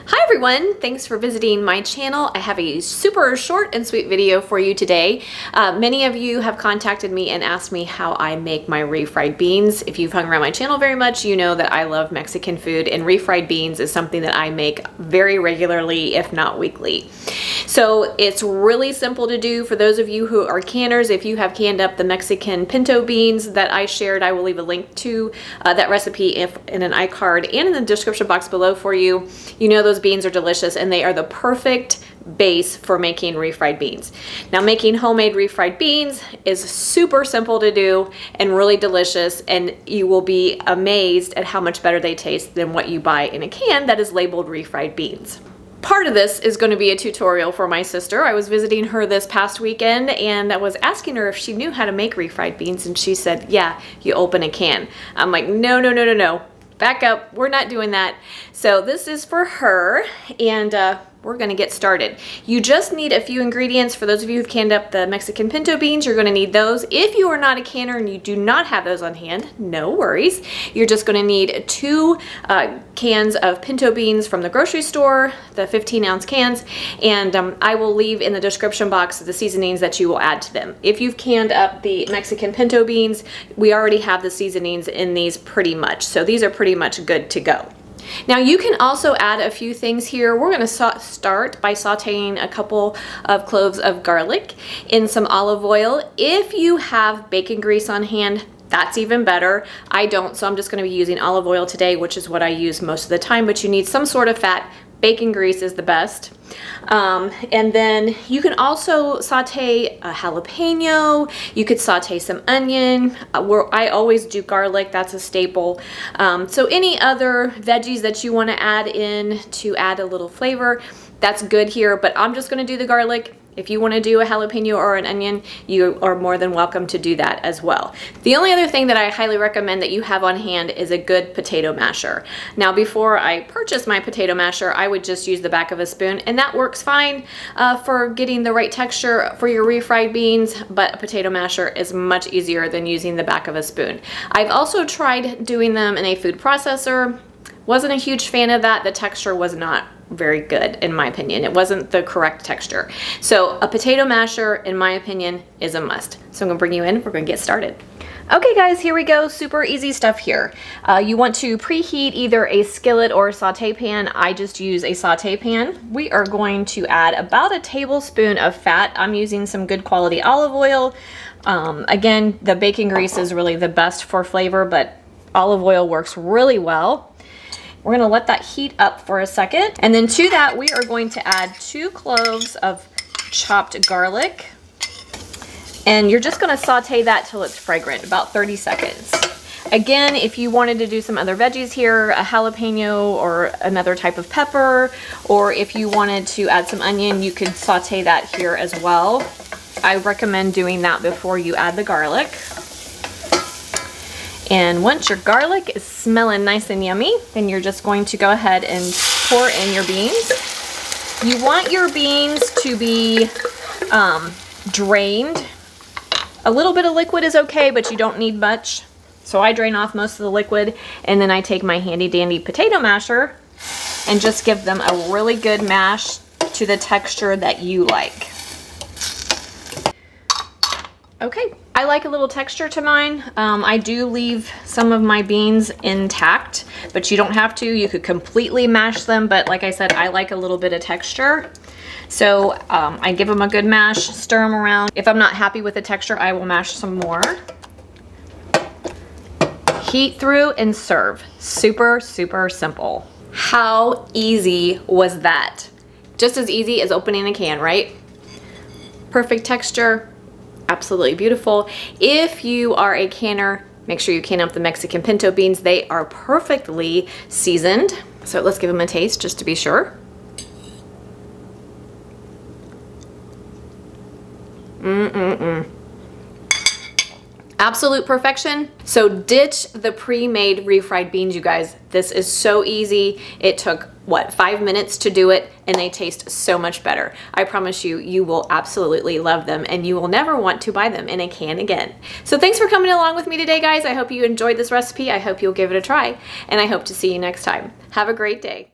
Hi everyone, thanks for visiting my channel. I have a super short and sweet video for you today. Many of you have contacted me and asked me how I make my refried beans. If you've hung around my channel very much, you know that I love Mexican food, and refried beans is something that I make very regularly, if not weekly. So it's really simple to do. For those of you who are canners, if you have canned up the Mexican pinto beans that I shared, I will leave a link to that recipe in an iCard and in the description box below for you. You know those beans are delicious, and they are the perfect base for making refried beans. Now, making homemade refried beans is super simple to do and really delicious, and you will be amazed at how much better they taste than what you buy in a can that is labeled refried beans. Part of this is going to be a tutorial for my sister. I was visiting her this past weekend and I was asking her if she knew how to make refried beans, and she said, yeah, you open a can. I'm like, no. Back up, we're not doing that. So this is for her, and we're gonna get started. You just need a few ingredients. For those of you who've canned up the Mexican pinto beans, you're gonna need those. If you are not a canner and you do not have those on hand, no worries. You're just gonna need 2 cans of pinto beans from the grocery store, the 15-ounce cans, and I will leave in the description box the seasonings that you will add to them. If you've canned up the Mexican pinto beans, we already have the seasonings in these pretty much, so these are pretty much good to go. Now you can also add a few things here. We're going to start by sauteing a couple of cloves of garlic in some olive oil. If you have bacon grease on hand, that's even better. I don't, so I'm just going to be using olive oil today, which is what I use most of the time, but you need some sort of fat. Bacon grease is the best. And then you can also saute a jalapeno. You could saute some onion. I always do garlic. That's a staple. So any other veggies that you want to add in to add a little flavor, that's good here, but I'm just going to do the garlic. If you want to do a jalapeno or an onion, you are more than welcome to do that as well. The only other thing that I highly recommend that you have on hand is a good potato masher. Now, before I purchased my potato masher, I would just use the back of a spoon, and that works fine for getting the right texture for your refried beans, but a potato masher is much easier than using the back of a spoon. I've also tried doing them in a food processor. Wasn't a huge fan of that. The texture was not very good, in my opinion. It wasn't the correct texture. So a potato masher, in my opinion, is a must. So I'm gonna bring you in, we're gonna get started. Okay guys, here we go. Super easy stuff here. You want to preheat either a skillet or a saute pan. I just use a saute pan. We are going to add about a tablespoon of fat. I'm using some good quality olive oil. Again, the bacon grease is really the best for flavor, but olive oil works really well. We're gonna let that heat up for a second. And then to that, we are going to add 2 cloves of chopped garlic. And you're just gonna saute that till it's fragrant, about 30 seconds. Again, if you wanted to do some other veggies here, a jalapeno or another type of pepper, or if you wanted to add some onion, you could saute that here as well. I recommend doing that before you add the garlic. And once your garlic is smelling nice and yummy, then you're just going to go ahead and pour in your beans. You want your beans to be drained. A little bit of liquid is okay, but you don't need much. So I drain off most of the liquid, and then I take my handy dandy potato masher and just give them a really good mash to the texture that you like. Okay, I like a little texture to mine. I do leave some of my beans intact, but you don't have to. You could completely mash them, but like I said, I like a little bit of texture. So I give them a good mash, stir them around. If I'm not happy with the texture, I will mash some more. Heat through and serve. Super, super simple. How easy was that? Just as easy as opening a can, right? Perfect texture. Absolutely beautiful. If you are a canner, make sure you can up the Mexican pinto beans. They are perfectly seasoned. So let's give them a taste just to be sure. Absolute perfection. So ditch the pre-made refried beans, you guys. This is so easy. It took, what, 5 minutes to do it, and they taste so much better. I promise you, you will absolutely love them, and you will never want to buy them in a can again. So thanks for coming along with me today, guys. I hope you enjoyed this recipe. I hope you'll give it a try, and I hope to see you next time. Have a great day.